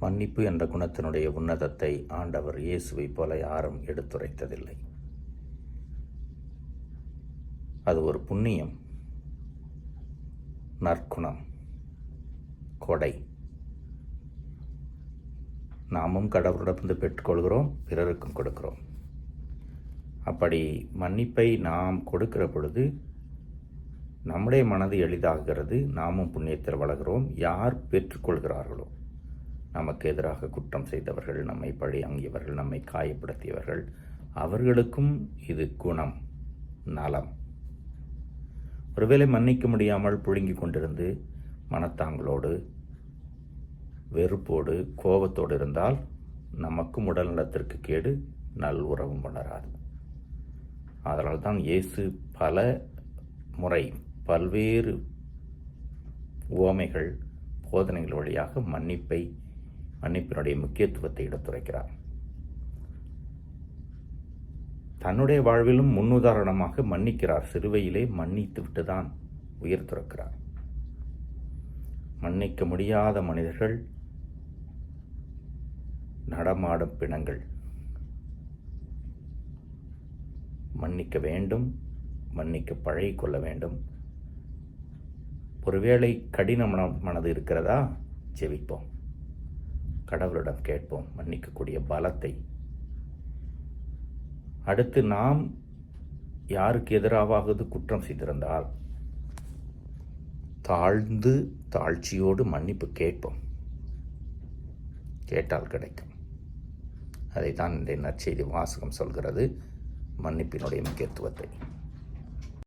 மன்னிப்பு என்ற குணத்தினுடைய உன்னதத்தை ஆண்டவர் இயேசுவை போல யாரும் எடுத்துரைத்ததில்லை. அது ஒரு புண்ணியம், நற்குணம், கொடை. நாமும் கடவுளிடமிருந்து பெற்றுக்கொள்கிறோம், பிறருக்கும் கொடுக்கிறோம். அப்படி மன்னிப்பை நாம் கொடுக்கிற பொழுது நம்முடைய மனது எளிதாகிறது, நாமும் புண்ணியத்தில் வளர்கிறோம். யார் பெற்றுக்கொள்கிறார்களோ, நமக்கு எதிராக குற்றம் செய்தவர்கள், நம்மை பழியாங்கியவர்கள், நம்மை காயப்படுத்தியவர்கள், அவர்களுக்கும் இது குணம், நலம். ஒருவேளை மன்னிக்க முடியாமல் புழுங்கி கொண்டிருந்து மனத்தாங்களோடு, வெறுப்போடு, கோபத்தோடு இருந்தால் நமக்கும் உடல் நலத்திற்கு கேடு, நல் உறவும் வளராது. அதனால் தான் இயேசு பல முறை பல்வேறு உவமைகள், போதனைகள் வழியாக மன்னிப்பினுடைய முக்கியத்துவத்தை எடுத்துரைக்கிறார். தன்னுடைய வாழ்விலும் முன்னுதாரணமாக மன்னிக்கிறார். சிலுவையிலே மன்னித்து விட்டுதான் உயிர் துறக்கிறார். மன்னிக்க முடியாத மனிதர்கள் நடமாடும் பிணங்கள். மன்னிக்க வேண்டும், மன்னிக்க பழகிக்கொள்ள வேண்டும். ஒருவேளை கடின மனது இருக்கிறதா, ஜெபிப்போம், கடவுளிடம் கேட்போம் மன்னிக்கக்கூடிய பலத்தை. அடுத்து நாம் யாருக்கு எதிராவது குற்றம் செய்திருந்தால் தாழ்ச்சியோடு மன்னிப்பு கேட்போம். கேட்டால் கிடைக்கும். அதைத்தான் இந்த நற்செய்தி வாசகம் சொல்கிறது, மன்னிப்பினுடைய முக்கியத்துவத்தை.